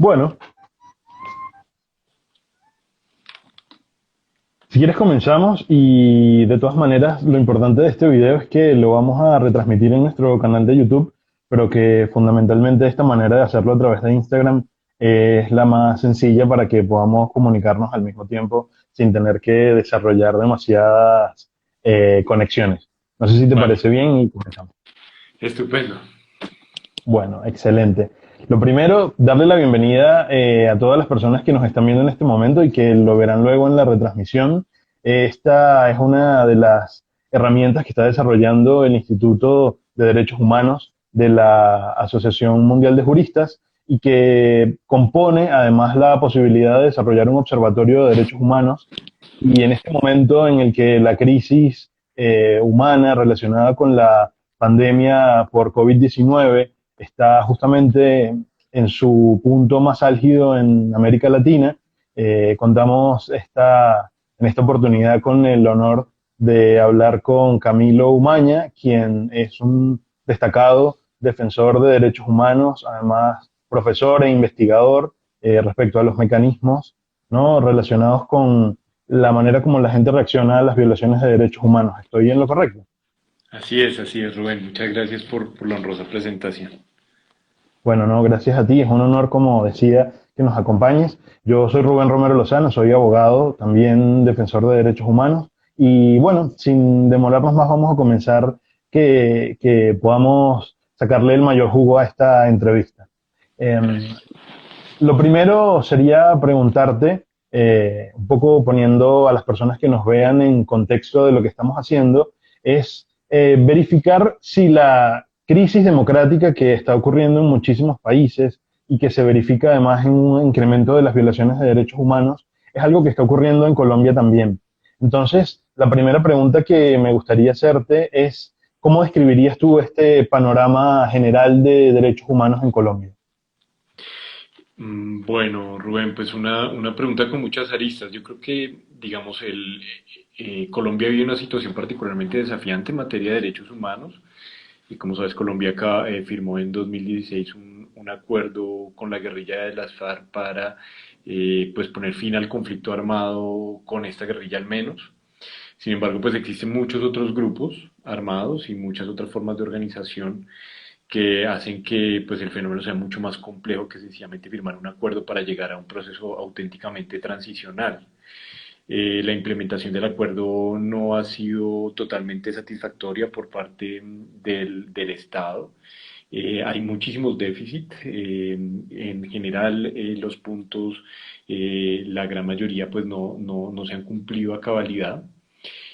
Bueno, si quieres comenzamos y de todas maneras lo importante de este video es que lo vamos a retransmitir en nuestro canal de YouTube, pero que fundamentalmente esta manera de hacerlo a través de Instagram es la más sencilla para que podamos comunicarnos al mismo tiempo sin tener que desarrollar demasiadas conexiones. No sé si te Vale, parece bien y comenzamos. estupendo. Bueno, excelente. Lo primero, darle la bienvenida a todas las personas que nos están viendo en este momento y que lo verán luego en la retransmisión. Esta es una de las herramientas que está desarrollando el Instituto de Derechos Humanos de la Asociación Mundial de Juristas y que compone además la posibilidad de desarrollar un observatorio de derechos humanos. Y en este momento en el que la crisis humana relacionada con la pandemia por COVID-19 está justamente en su punto más álgido en América Latina. Contamos en esta oportunidad con el honor de hablar con Camilo Umaña, quien es un destacado defensor de derechos humanos, además profesor e investigador respecto a los mecanismos, ¿no?, relacionados con la manera como la gente reacciona a las violaciones de derechos humanos. ¿Estoy en lo correcto? Así es, Rubén. Muchas gracias por la honrosa presentación. Bueno, no, gracias a ti. Es un honor, como decía, que nos acompañes. Yo soy Rubén Romero Lozano, soy abogado, también defensor de derechos humanos. Y bueno, sin demorarnos más, vamos a comenzar que podamos sacarle el mayor jugo a esta entrevista. Em, Gracias. lo primero sería preguntarte, un poco poniendo a las personas que nos vean en contexto de lo que estamos haciendo, es verificar si la crisis democrática que está ocurriendo en muchísimos países y que se verifica además en un incremento de las violaciones de derechos humanos, es algo que está ocurriendo en Colombia también. Entonces, la primera pregunta que me gustaría hacerte es, ¿cómo describirías tú este panorama general de derechos humanos en Colombia? Bueno, Rubén, pues una pregunta con muchas aristas. Yo creo que, digamos, Colombia vive una situación particularmente desafiante en materia de derechos humanos. Y como sabes, Colombia acá, firmó en 2016 un acuerdo con la guerrilla de las FARC para pues poner fin al conflicto armado con esta guerrilla al menos. Sin embargo, pues existen muchos otros grupos armados y muchas otras formas de organización que hacen que pues el fenómeno sea mucho más complejo que sencillamente firmar un acuerdo para llegar a un proceso auténticamente transicional. La implementación del acuerdo no ha sido totalmente satisfactoria por parte del Estado. Hay muchísimos déficits. En general, los puntos, la gran mayoría, pues no se han cumplido a cabalidad.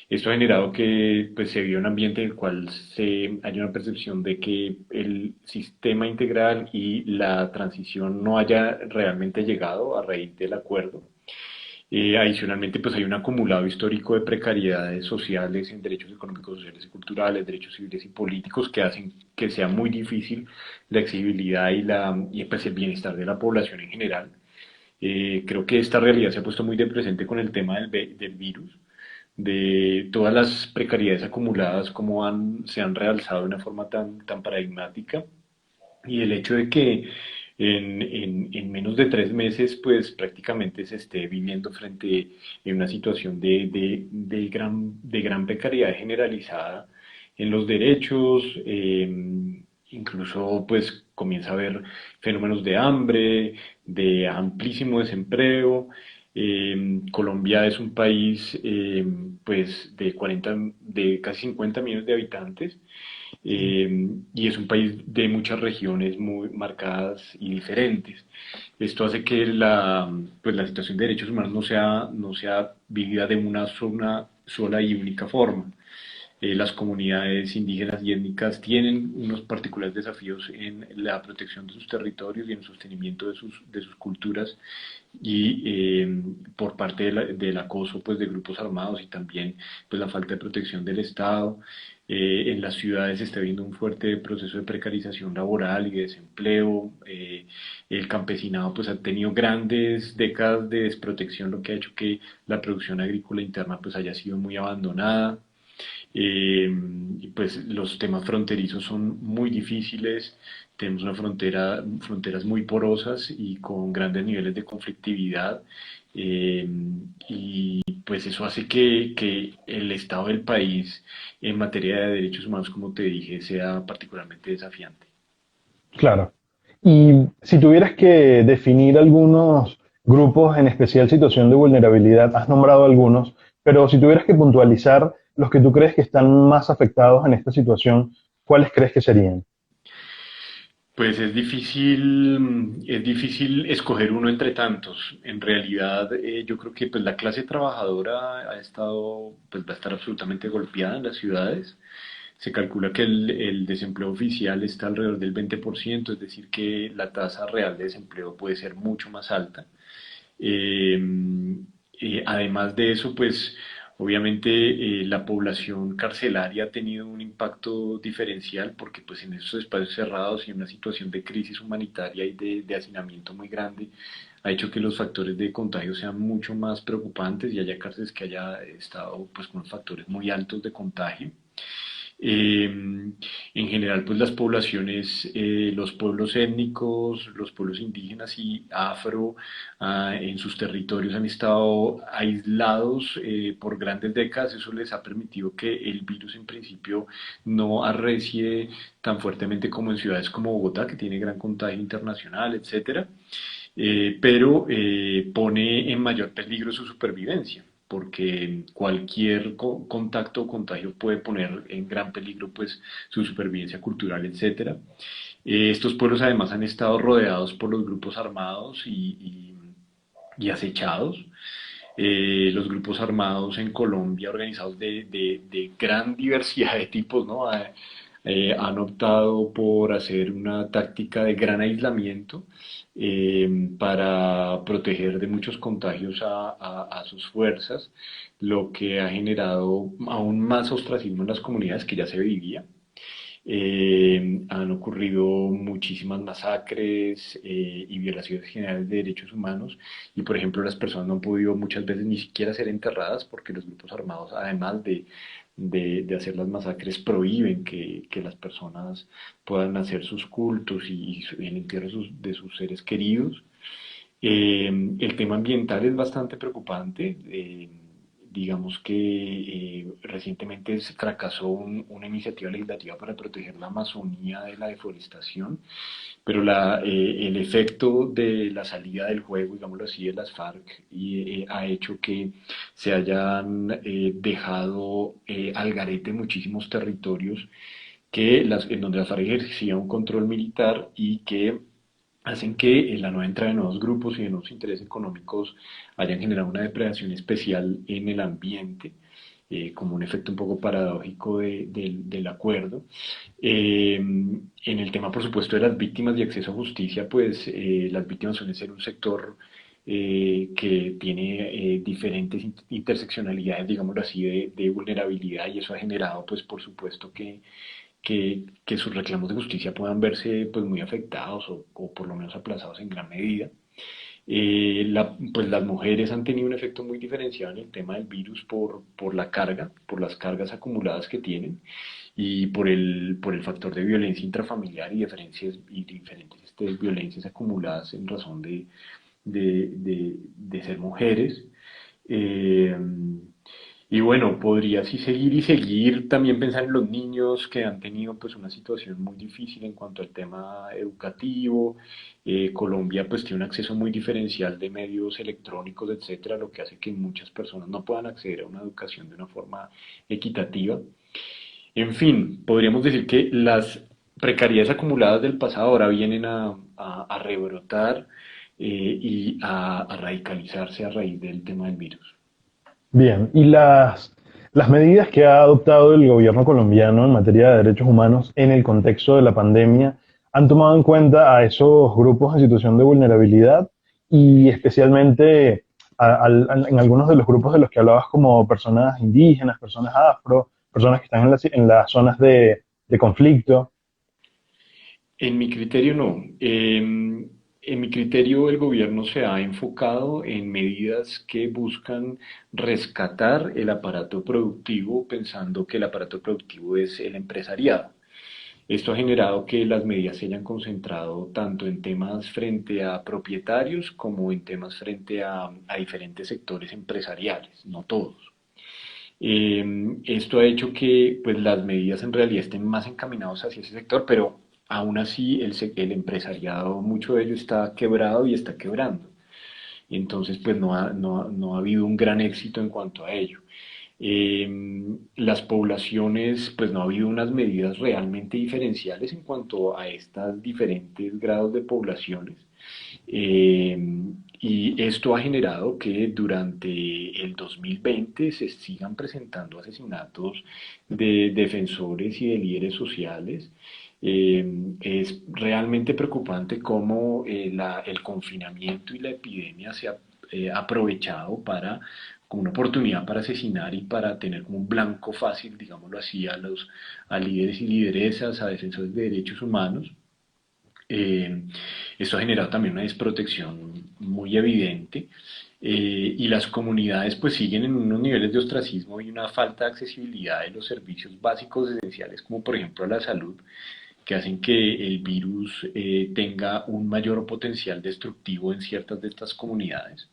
Esto ha generado que pues, se vive un ambiente en el cual hay una percepción de que el sistema integral y la transición no haya realmente llegado a raíz del acuerdo. Adicionalmente, pues hay un acumulado histórico de precariedades sociales en derechos económicos, sociales y culturales, derechos civiles y políticos que hacen que sea muy difícil la exigibilidad y pues, el bienestar de la población en general. Creo que esta realidad se ha puesto muy de presente con el tema del virus, de todas las precariedades acumuladas, cómo se han realzado de una forma tan paradigmática, y el hecho de que en menos de 3 meses, pues prácticamente se esté viviendo frente a una situación de gran precariedad generalizada en los derechos, incluso pues comienza a haber fenómenos de hambre, de amplísimo desempleo. Colombia es un país pues de casi 50 millones de habitantes, y es un país de muchas regiones muy marcadas y diferentes. Esto hace que pues la situación de derechos humanos no sea vivida de una sola y única forma. Las comunidades indígenas y étnicas tienen unos particulares desafíos en la protección de sus territorios y en el sostenimiento de sus culturas, y por parte del acoso pues, de grupos armados, y también pues, la falta de protección del Estado. En las ciudades se está viendo un fuerte proceso de precarización laboral y de desempleo. El campesinado pues, ha tenido grandes décadas de desprotección, lo que ha hecho que la producción agrícola interna pues, haya sido muy abandonada. Y pues los temas fronterizos son muy difíciles. tenemos fronteras muy porosas y con grandes niveles de conflictividad. eh, y pues eso hace que el estado del país en materia de derechos humanos, como te dije, sea particularmente desafiante. Claro. Y si tuvieras que definir algunos grupos en especial situación de vulnerabilidad, has nombrado algunos, pero si tuvieras que puntualizar los que tú crees que están más afectados en esta situación, ¿cuáles crees que serían? Pues es difícil escoger uno entre tantos. En realidad, yo creo que pues la clase trabajadora pues va a estar absolutamente golpeada en las ciudades. Se calcula que el desempleo oficial está alrededor del 20%, es decir, que la tasa real de desempleo puede ser mucho más alta. Eh, Además de eso, pues obviamente la población carcelaria ha tenido un impacto diferencial porque pues en esos espacios cerrados y en una situación de crisis humanitaria y de hacinamiento muy grande ha hecho que los factores de contagio sean mucho más preocupantes y haya cárceles que haya estado pues con factores muy altos de contagio. En general, pues las poblaciones, los pueblos étnicos, los pueblos indígenas y afro en sus territorios han estado aislados por grandes décadas. Eso les ha permitido que el virus en principio no arrecie tan fuertemente como en ciudades como Bogotá, que tiene gran contagio internacional, etcétera, pero pone en mayor peligro su supervivencia, porque cualquier contacto o contagio puede poner en gran peligro pues su supervivencia cultural, etcétera. Estos pueblos además han estado rodeados por los grupos armados y acechados. Los grupos armados en Colombia, organizados de gran diversidad de tipos, ¿no? Han optado por hacer una táctica de gran aislamiento para proteger de muchos contagios a sus fuerzas, lo que ha generado aún más ostracismo en las comunidades que ya se vivía. Han ocurrido muchísimas masacres y violaciones generales de derechos humanos y, por ejemplo, las personas no han podido muchas veces ni siquiera ser enterradas porque los grupos armados, además de hacer las masacres, prohíben que las personas puedan hacer sus cultos y el entierro de sus seres queridos. El tema ambiental es bastante preocupante. Digamos que recientemente fracasó una iniciativa legislativa para proteger la Amazonía de la deforestación, pero el efecto de la salida del juego, digámoslo así, de las FARC ha hecho que se hayan dejado al garete muchísimos territorios en donde las FARC ejercía un control militar y que hacen que la nueva entrada de nuevos grupos y de nuevos intereses económicos hayan generado una depredación especial en el ambiente, como un efecto un poco paradójico del acuerdo. En el tema, por supuesto, de las víctimas y acceso a justicia, pues las víctimas suelen ser un sector que tiene diferentes interseccionalidades, digámoslo así, de vulnerabilidad y eso ha generado, pues, por supuesto, que sus reclamos de justicia puedan verse pues muy afectados o por lo menos aplazados en gran medida. Pues las mujeres han tenido un efecto muy diferenciado en el tema del virus por la carga, por las cargas acumuladas que tienen y por el factor de violencia intrafamiliar y diferentes violencias acumuladas en razón de ser mujeres. Eh, y bueno, podría así seguir y seguir, también pensar en los niños que han tenido pues una situación muy difícil en cuanto al tema educativo. Colombia pues tiene un acceso muy diferencial de medios electrónicos, etcétera, lo que hace que muchas personas no puedan acceder a una educación de una forma equitativa. En fin, podríamos decir que las precariedades acumuladas del pasado ahora vienen a rebrotar y a radicalizarse a raíz del tema del virus. Bien, y las medidas que ha adoptado el gobierno colombiano en materia de derechos humanos en el contexto de la pandemia han tomado en cuenta a esos grupos en situación de vulnerabilidad y especialmente en algunos de los grupos de los que hablabas como personas indígenas, personas afro, personas que están en las zonas de conflicto. En mi criterio no. En mi criterio el gobierno se ha enfocado en medidas que buscan rescatar el aparato productivo pensando que el aparato productivo es el empresariado. Esto ha generado que las medidas se hayan concentrado tanto en temas frente a propietarios como en temas frente a diferentes sectores empresariales, no todos. Esto ha hecho que pues, las medidas en realidad estén más encaminadas hacia ese sector, pero aún así el empresariado, mucho de ello está quebrado y está quebrando. Entonces, pues no ha habido un gran éxito en cuanto a ello. Las poblaciones, pues no ha habido unas medidas realmente diferenciales en cuanto a estos diferentes grados de poblaciones. Eh, y esto ha generado que durante el 2020 se sigan presentando asesinatos de defensores y de líderes sociales. Es realmente preocupante cómo el confinamiento y la epidemia se ha aprovechado para como una oportunidad para asesinar y para tener como un blanco fácil, digámoslo así, a líderes y lideresas, a defensores de derechos humanos. Eh, Esto ha generado también una desprotección muy evidente, y las comunidades pues siguen en unos niveles de ostracismo y una falta de accesibilidad de los servicios básicos esenciales como por ejemplo la salud, que hacen que el virus tenga un mayor potencial destructivo en ciertas de estas comunidades.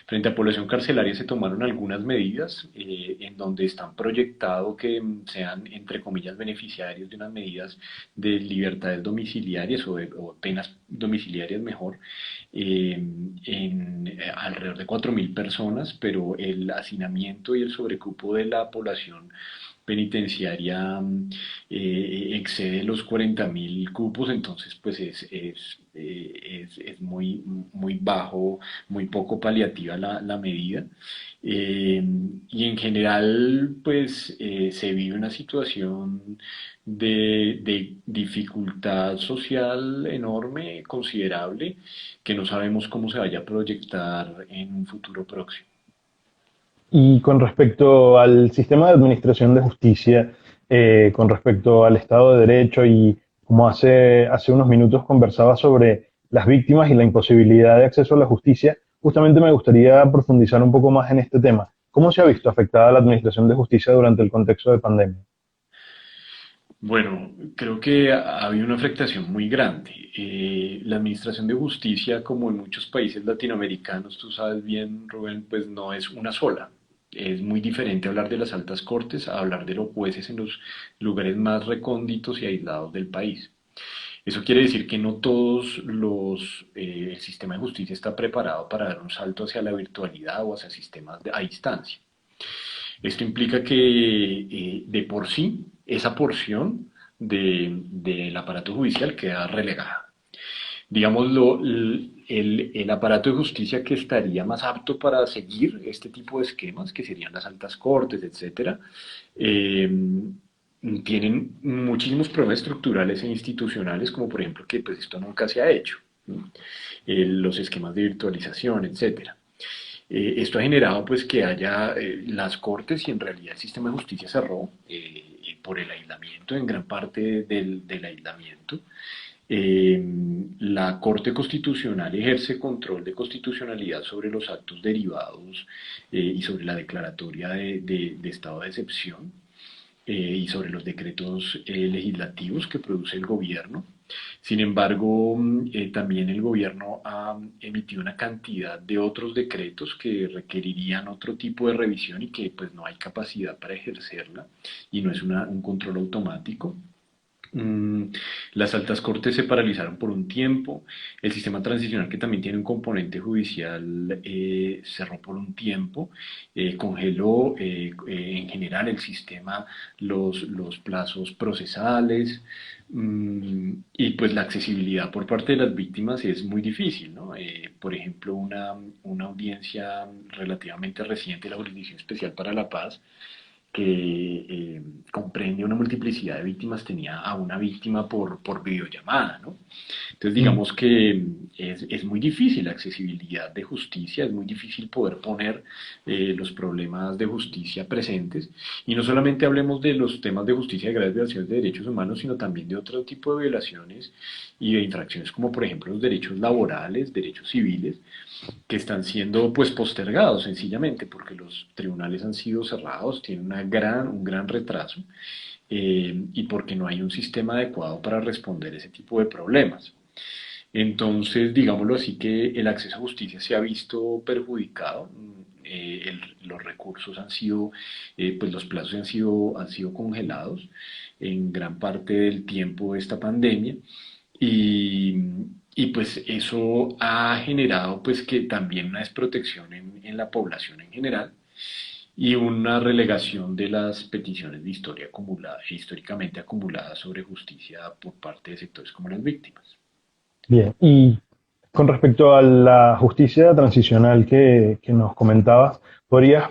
Frente a población carcelaria se tomaron algunas medidas en donde están proyectado que sean, entre comillas, beneficiarios de unas medidas de libertades domiciliarias o penas domiciliarias mejor, en alrededor de 4.000 personas, pero el hacinamiento y el sobrecupo de la población penitenciaria excede los 40.000 cupos, entonces pues es muy, muy bajo, muy poco paliativa la medida. Eh, y en general pues se vive una situación de dificultad social enorme, considerable, que no sabemos cómo se vaya a proyectar en un futuro próximo. Y con respecto al sistema de administración de justicia, con respecto al Estado de Derecho y como hace unos minutos conversaba sobre las víctimas y la imposibilidad de acceso a la justicia, justamente me gustaría profundizar un poco más en este tema. ¿Cómo se ha visto afectada la administración de justicia durante el contexto de pandemia? Bueno, creo que ha habido una afectación muy grande. La Administración de Justicia, como en muchos países latinoamericanos, tú sabes bien, Rubén, pues no es una sola. Es muy diferente hablar de las altas cortes a hablar de los jueces en los lugares más recónditos y aislados del país. Eso quiere decir que no todos el sistema de justicia está preparado para dar un salto hacia la virtualidad o hacia sistemas a distancia. Esto implica que de por sí esa porción del aparato judicial queda relegada. Digámoslo, el aparato de justicia que estaría más apto para seguir este tipo de esquemas, que serían las altas cortes, etcétera, eh, tienen muchísimos problemas estructurales e institucionales, como por ejemplo que pues esto nunca se ha hecho, ¿no? Los esquemas de virtualización, etcétera. Esto ha generado pues que haya las cortes y en realidad el sistema de justicia cerró por el aislamiento, en gran parte del aislamiento. Eh, la Corte Constitucional ejerce control de constitucionalidad sobre los actos derivados y sobre la declaratoria de estado de excepción y sobre los decretos legislativos que produce el gobierno. Sin embargo, también el gobierno ha emitido una cantidad de otros decretos que requerirían otro tipo de revisión y que pues no hay capacidad para ejercerla y no es un control automático. Mm, Las altas cortes se paralizaron por un tiempo, el sistema transicional que también tiene un componente judicial cerró por un tiempo, congeló en general el sistema los plazos procesales, y pues la accesibilidad por parte de las víctimas es muy difícil, ¿no? Por ejemplo, una audiencia relativamente reciente, la Jurisdicción Especial para la Paz, que comprende una multiplicidad de víctimas, tenía a una víctima por videollamada, ¿no? Entonces, Mm. digamos que es muy difícil la accesibilidad de justicia, es muy difícil poder poner los problemas de justicia presentes. Y no solamente hablemos de los temas de justicia de graves violaciones de derechos humanos, sino también de otro tipo de violaciones y de infracciones, como por ejemplo los derechos laborales, derechos civiles, que están siendo pues postergados sencillamente porque los tribunales han sido cerrados, tienen un gran retraso y porque no hay un sistema adecuado para responder ese tipo de problemas. Entonces, digámoslo así, que el acceso a justicia se ha visto perjudicado. Los recursos han sido, pues los plazos han sido congelados en gran parte del tiempo de esta pandemia y, y pues eso ha generado pues que también una desprotección en la población en general y una relegación de las peticiones de historia acumulada, históricamente acumuladas sobre justicia por parte de sectores como las víctimas. Bien, y con respecto a la justicia transicional que nos comentabas, ¿podrías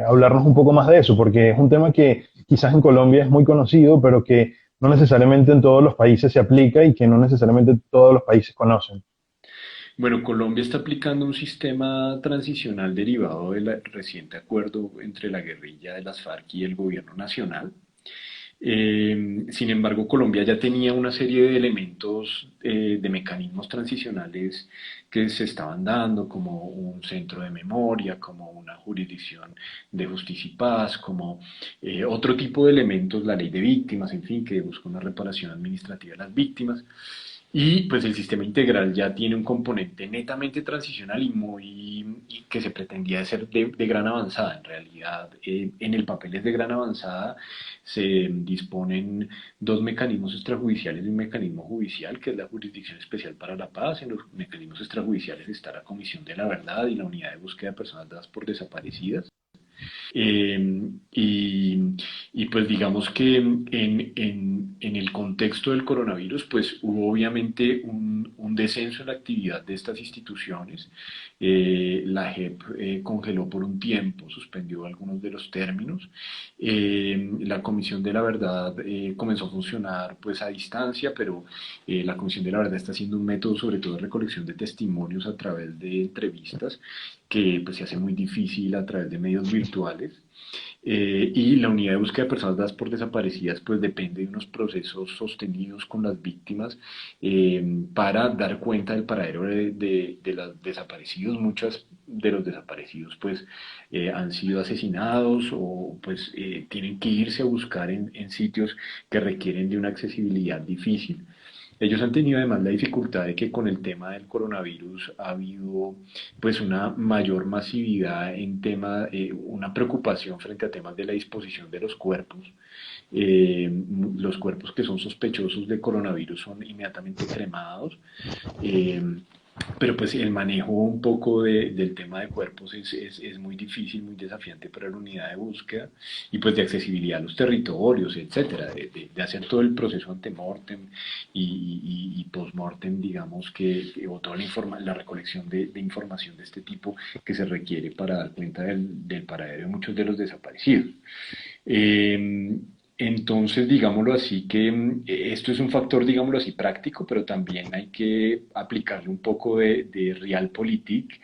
hablarnos un poco más de eso? Porque es un tema que quizás en Colombia es muy conocido, pero que no necesariamente en todos los países se aplica y que no necesariamente todos los países conocen. Bueno, Colombia está aplicando un sistema transicional derivado del reciente acuerdo entre la guerrilla de las FARC y el gobierno nacional. Sin embargo, Colombia ya tenía una serie de elementos, de mecanismos transicionales que se estaban dando, como un centro de memoria, como una jurisdicción de justicia y paz, como otro tipo de elementos, la ley de víctimas, en fin, que busca una reparación administrativa de las víctimas. Y pues el sistema integral ya tiene un componente netamente transicional y que se pretendía ser de gran avanzada. En realidad, en el papel es de gran avanzada. Se disponen dos mecanismos extrajudiciales y un mecanismo judicial, que es la Jurisdicción Especial para la Paz. En los mecanismos extrajudiciales está la Comisión de la Verdad y la Unidad de Búsqueda de Personas Dadas por Desaparecidas. Y, y, pues digamos que en el contexto del coronavirus, pues hubo obviamente un descenso en la actividad de estas instituciones. La JEP congeló por un tiempo, suspendió algunos de los términos. La Comisión de la Verdad comenzó a funcionar pues a distancia, pero la Comisión de la Verdad está haciendo un método sobre todo de recolección de testimonios a través de entrevistas que pues, se hace muy difícil a través de medios virtuales. Y la unidad de búsqueda de personas dadas por desaparecidas pues depende de unos procesos sostenidos con las víctimas para dar cuenta del paradero de los desaparecidos. Muchos de los desaparecidos pues han sido asesinados o pues tienen que irse a buscar en sitios que requieren de una accesibilidad difícil. Ellos han tenido además la dificultad de que con el tema del coronavirus ha habido pues una mayor masividad en tema, una preocupación frente a temas de la disposición de los cuerpos. Eh, los cuerpos que son sospechosos de coronavirus son inmediatamente cremados. Eh, pero pues el manejo un poco del tema de cuerpos es muy difícil, muy desafiante para la unidad de búsqueda y pues de accesibilidad a los territorios, etcétera, de hacer todo el proceso antemortem y postmortem, digamos o toda la recolección de información de este tipo que se requiere para dar cuenta del paradero de muchos de los desaparecidos. Eh, entonces, digámoslo así, que esto es un factor, digámoslo así, práctico, pero también hay que aplicarle un poco de realpolitik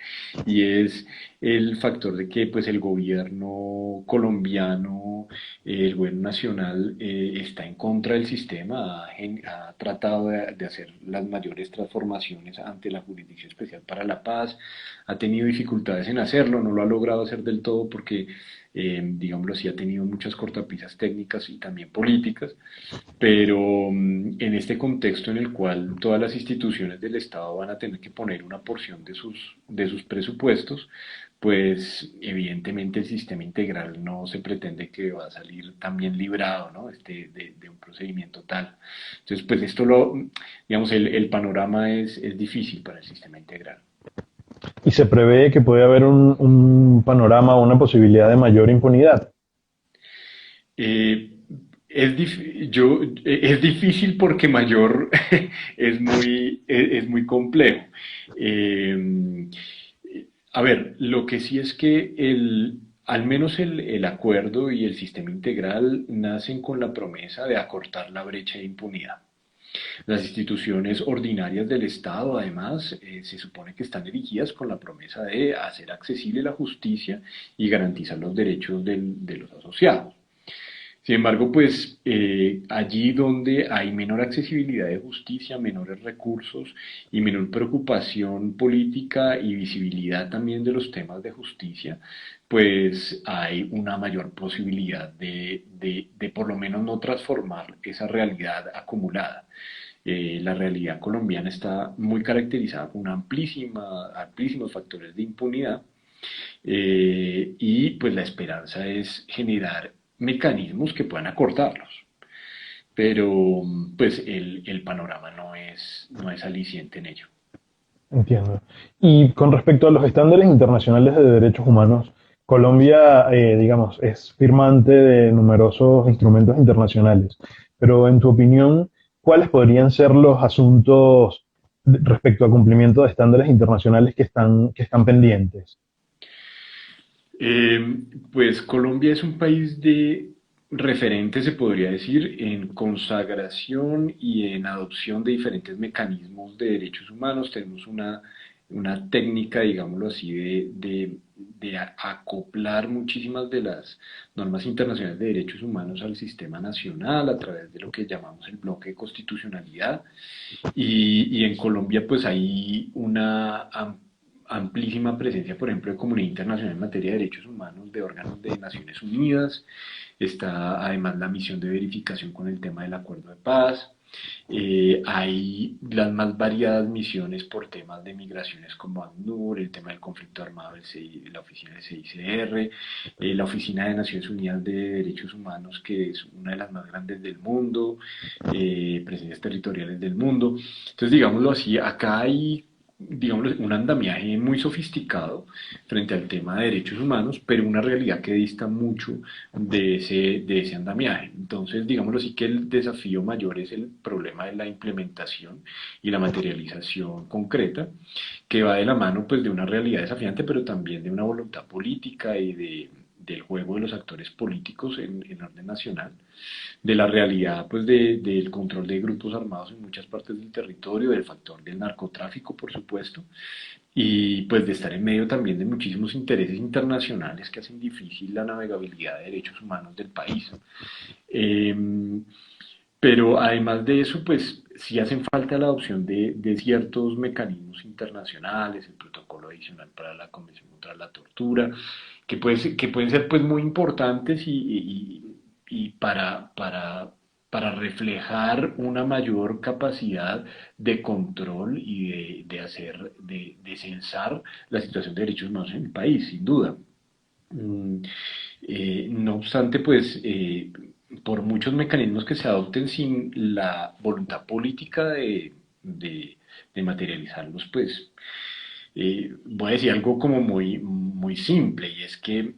y es el factor de que pues, el gobierno colombiano, el gobierno nacional, está en contra del sistema, ha tratado de hacer las mayores transformaciones ante la Jurisdicción Especial para la Paz, ha tenido dificultades en hacerlo, no lo ha logrado hacer del todo porque digámoslo así, ha tenido muchas cortapisas técnicas y también políticas, pero en este contexto en el cual todas las instituciones del Estado van a tener que poner una porción de sus presupuestos, pues evidentemente el sistema integral no se pretende que va a salir tan bien librado, ¿no? De un procedimiento tal. Entonces, pues digamos, el panorama es difícil para el sistema integral. Y se prevé que puede haber un panorama o una posibilidad de mayor impunidad. Eh, es difícil porque mayor es muy complejo. Eh, a ver, lo que sí es que al menos el acuerdo y el sistema integral nacen con la promesa de acortar la brecha de impunidad. Las instituciones ordinarias del Estado, además, se supone que están dirigidas con la promesa de hacer accesible la justicia y garantizar los derechos de los asociados. Sin embargo, pues allí donde hay menor accesibilidad de justicia, menores recursos y menor preocupación política y visibilidad también de los temas de justicia, pues hay una mayor posibilidad de por lo menos no transformar esa realidad acumulada. La realidad colombiana está muy caracterizada por amplísimos factores de impunidad y pues la esperanza es generar mecanismos que puedan acortarlos. Pero pues el panorama no es aliciente en ello. Entiendo. Y con respecto a los estándares internacionales de derechos humanos, Colombia, digamos, es firmante de numerosos instrumentos internacionales, pero en tu opinión, ¿cuáles podrían ser los asuntos respecto al cumplimiento de estándares internacionales que están pendientes? Eh, pues Colombia es un país de referente, se podría decir, en consagración y en adopción de diferentes mecanismos de derechos humanos. Tenemos una técnica, digámoslo así, de acoplar muchísimas de las normas internacionales de derechos humanos al sistema nacional a través de lo que llamamos el bloque de constitucionalidad. Y en Colombia pues hay una amplísima presencia, por ejemplo, de comunidad internacional en materia de derechos humanos, de órganos de Naciones Unidas. Está además la misión de verificación con el tema del acuerdo de paz. Hay las más variadas misiones por temas de migraciones como ACNUR, el tema del conflicto armado, la oficina del CICR, la oficina de Naciones Unidas de Derechos Humanos, que es una de las más grandes del mundo, presencias territoriales del mundo. Entonces, digámoslo así, acá hay digamos, un andamiaje muy sofisticado frente al tema de derechos humanos, pero una realidad que dista mucho de ese andamiaje. Entonces, digámoslo así, que el desafío mayor es el problema de la implementación y la materialización concreta, que va de la mano pues, de una realidad desafiante, pero también de una voluntad política y del juego de los actores políticos en orden nacional, de la realidad pues del control de grupos armados en muchas partes del territorio, del factor del narcotráfico, por supuesto, y pues de estar en medio también de muchísimos intereses internacionales que hacen difícil la navegabilidad de derechos humanos del país. Eh, pero además de eso, pues sí hacen falta la adopción de ciertos mecanismos internacionales, el protocolo adicional para la Convención contra la Tortura, que pueden ser pues muy importantes y para reflejar una mayor capacidad de control y de censar la situación de derechos humanos en el país, sin duda. Mm, no obstante, pues, por muchos mecanismos que se adopten sin la voluntad política de materializarlos, pues, voy a decir algo como muy simple, y es que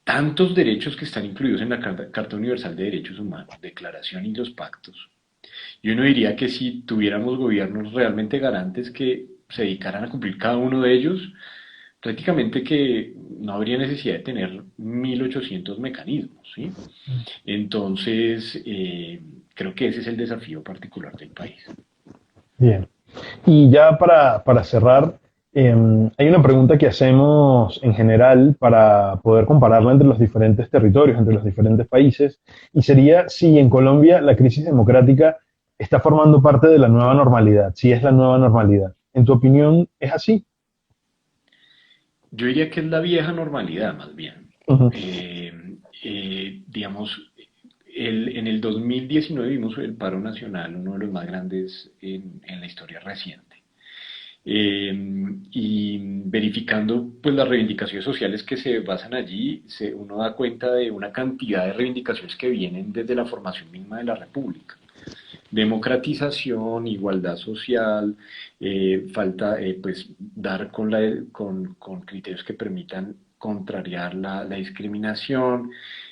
tantos derechos que están incluidos en la Carta Universal de Derechos Humanos, Declaración y los pactos, y uno diría que si tuviéramos gobiernos realmente garantes que se dedicaran a cumplir cada uno de ellos, prácticamente que no habría necesidad de tener 1800 mecanismos, ¿sí? Entonces, creo que ese es el desafío particular del país. Bien. Y ya para cerrar, hay una pregunta que hacemos en general para poder compararla entre los diferentes territorios, entre los diferentes países, y sería si en Colombia la crisis democrática está formando parte de la nueva normalidad, si es la nueva normalidad. En tu opinión, ¿es así? Yo diría que es la vieja normalidad, más bien. Ujú. Eh, digamos, en el 2019 vimos el paro nacional, uno de los más grandes en la historia reciente. Eh, y verificando pues las reivindicaciones sociales que se basan allí, uno da cuenta de una cantidad de reivindicaciones que vienen desde la formación misma de la República. Democratización, igualdad social, falta pues dar con criterios que permitan contrariar la discriminación,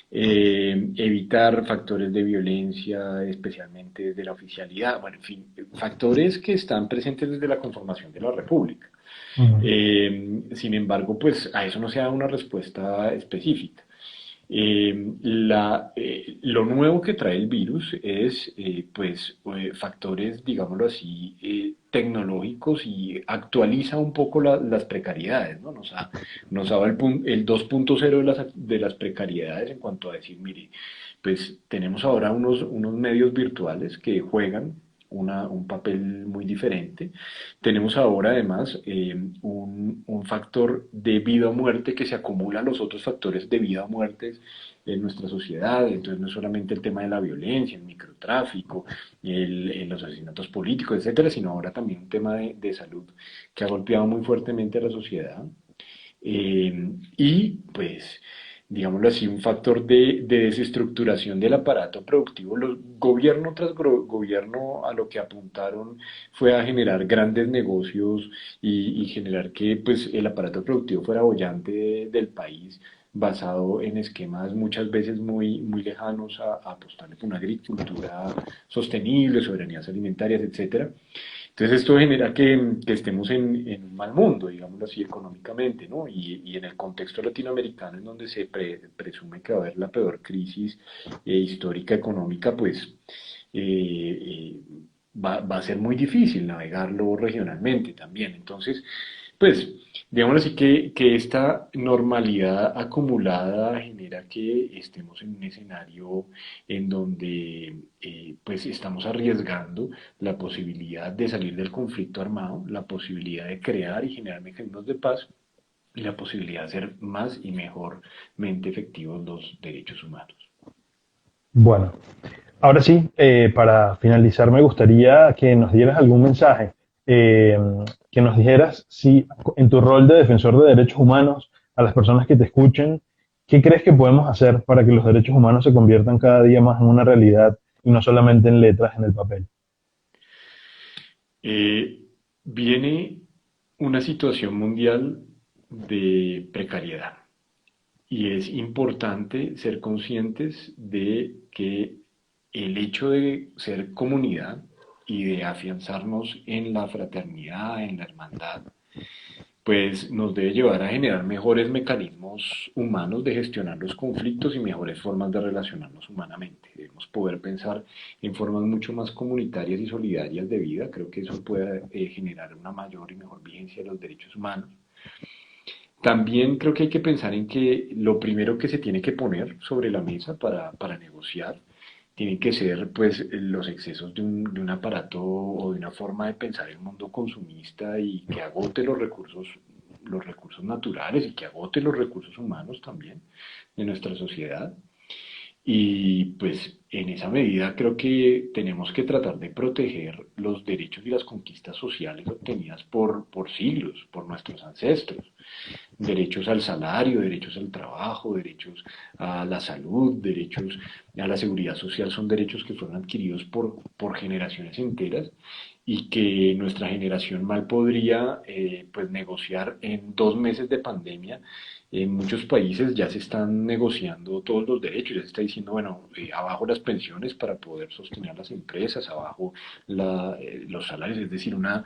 evitar factores de violencia, especialmente de la oficialidad, bueno, en fin, factores que están presentes desde la conformación de la República. Ujú. Sin embargo, pues a eso no se da una respuesta específica. Lo nuevo que trae el virus es, factores, digámoslo así, tecnológicos y actualiza un poco las precariedades, ¿no? Nos ha dado el 2.0 de las precariedades en cuanto a decir, mire, pues tenemos ahora unos medios virtuales que juegan un papel muy diferente. Tenemos ahora además un factor de vida o muerte que se acumula a los otros factores de vida o muerte en nuestra sociedad. Entonces no es solamente el tema de la violencia, el microtráfico, los asesinatos políticos, etcétera, sino ahora también un tema de salud que ha golpeado muy fuertemente a la sociedad. Y pues, digámoslo así, un factor de desestructuración del aparato productivo. Los gobierno tras gobierno a lo que apuntaron fue a generar grandes negocios y generar que pues, el aparato productivo fuera boyante del país, basado en esquemas muchas veces muy lejanos a apostarle por una agricultura sostenible, soberanías alimentarias, etcétera. Entonces esto genera que estemos en un mal mundo, digámoslo así, económicamente, ¿no? Y en el contexto latinoamericano, en donde se presume que va a haber la peor crisis histórica económica, pues va a ser muy difícil navegarlo regionalmente también. Entonces, pues, digámoslo así, que esta normalidad acumulada genera que estemos en un escenario en donde pues estamos arriesgando la posibilidad de salir del conflicto armado, la posibilidad de crear y generar mecanismos de paz y la posibilidad de hacer más y mejormente efectivos los derechos humanos. Bueno, ahora sí, para finalizar, me gustaría que nos dieras algún mensaje, eh, que nos dijeras si en tu rol de defensor de derechos humanos, a las personas que te escuchen, ¿qué crees que podemos hacer para que los derechos humanos se conviertan cada día más en una realidad y no solamente en letras en el papel? Viene una situación mundial de precariedad. Y es importante ser conscientes de que el hecho de ser comunidad y de afianzarnos en la fraternidad, en la hermandad, pues nos debe llevar a generar mejores mecanismos humanos de gestionar los conflictos y mejores formas de relacionarnos humanamente. Debemos poder pensar en formas mucho más comunitarias y solidarias de vida. Creo que eso puede generar una mayor y mejor vigencia de los derechos humanos. También creo que hay que pensar en que lo primero que se tiene que poner sobre la mesa para negociar tienen que ser pues los excesos de un aparato o de una forma de pensar el mundo consumista y que agote los recursos naturales y que agote los recursos humanos también de nuestra sociedad. Y pues en esa medida creo que tenemos que tratar de proteger los derechos y las conquistas sociales obtenidas por siglos, por nuestros ancestros. Derechos al salario, derechos al trabajo, derechos a la salud, derechos a la seguridad social, son derechos que fueron adquiridos por generaciones enteras y que nuestra generación mal podría pues negociar en 2 meses de pandemia. En muchos países ya se están negociando todos los derechos, ya se está diciendo, bueno, abajo las pensiones para poder sostener las empresas, abajo los salarios, es decir, una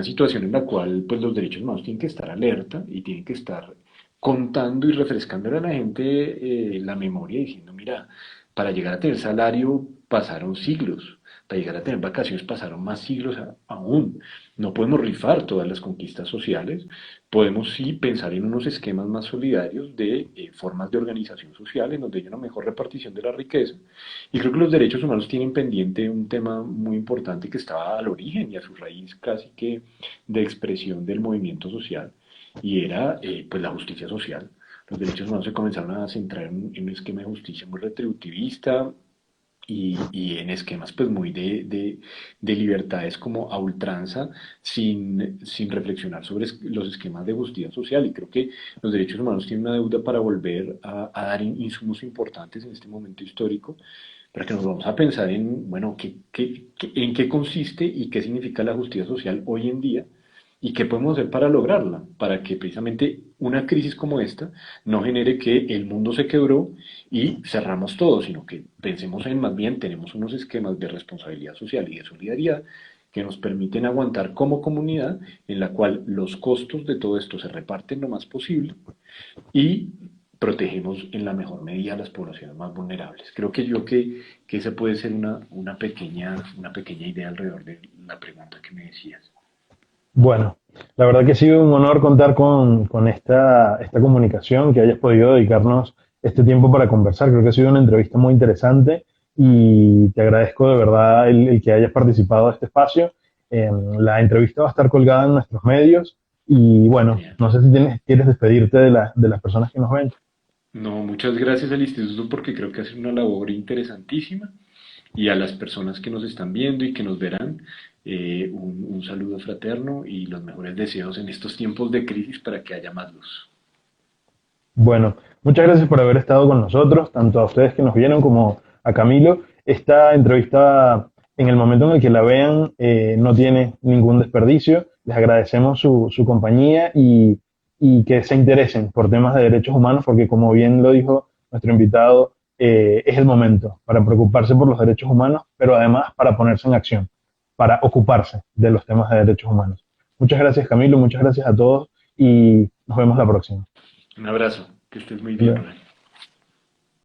situación en la cual pues los derechos humanos tienen que estar alerta y tienen que estar contando y refrescándole a la gente la memoria diciendo, mira, para llegar a tener salario pasaron siglos, para llegar a tener vacaciones pasaron más siglos aún. No podemos rifar todas las conquistas sociales, podemos sí pensar en unos esquemas más solidarios de formas de organización social en donde haya una mejor repartición de la riqueza. Y creo que los derechos humanos tienen pendiente un tema muy importante que estaba al origen y a su raíz casi que de expresión del movimiento social, y era pues la justicia social. Los derechos humanos se comenzaron a centrar en un esquema de justicia muy retributivista y en esquemas pues muy de libertades como a ultranza sin reflexionar sobre los esquemas de justicia social. Y creo que los derechos humanos tienen una deuda para volver a dar insumos importantes en este momento histórico, para que nos vamos a pensar en, bueno, en qué consiste y qué significa la justicia social hoy en día y qué podemos hacer para lograrla, para que precisamente una crisis como esta no genere que el mundo se quebró y cerramos todo, sino que pensemos en más bien tenemos unos esquemas de responsabilidad social y de solidaridad que nos permiten aguantar como comunidad, en la cual los costos de todo esto se reparten lo más posible y protegemos en la mejor medida a las poblaciones más vulnerables. Creo que esa puede ser una pequeña idea alrededor de la pregunta que me decías. Bueno, la verdad que ha sido un honor contar con esta comunicación, que hayas podido dedicarnos este tiempo para conversar. Creo que ha sido una entrevista muy interesante y te agradezco de verdad el que hayas participado de este espacio. La entrevista va a estar colgada en nuestros medios y bueno, Genial. no sé si quieres despedirte de las personas que nos ven. No, muchas gracias al instituto porque creo que hace una labor interesantísima y a las personas que nos están viendo y que nos verán, un saludo fraterno y los mejores deseos en estos tiempos de crisis para que haya más luz. Bueno, muchas gracias por haber estado con nosotros, tanto a ustedes que nos vieron como a Camilo. Esta entrevista, en el momento en el que la vean, no tiene ningún desperdicio. Les agradecemos su compañía y que se interesen por temas de derechos humanos, porque como bien lo dijo nuestro invitado, es el momento para preocuparse por los derechos humanos, pero además para ponerse en acción, para ocuparse de los temas de derechos humanos. Muchas gracias, Camilo, muchas gracias a todos y nos vemos la próxima. Un abrazo, que estés muy bien, Rubén.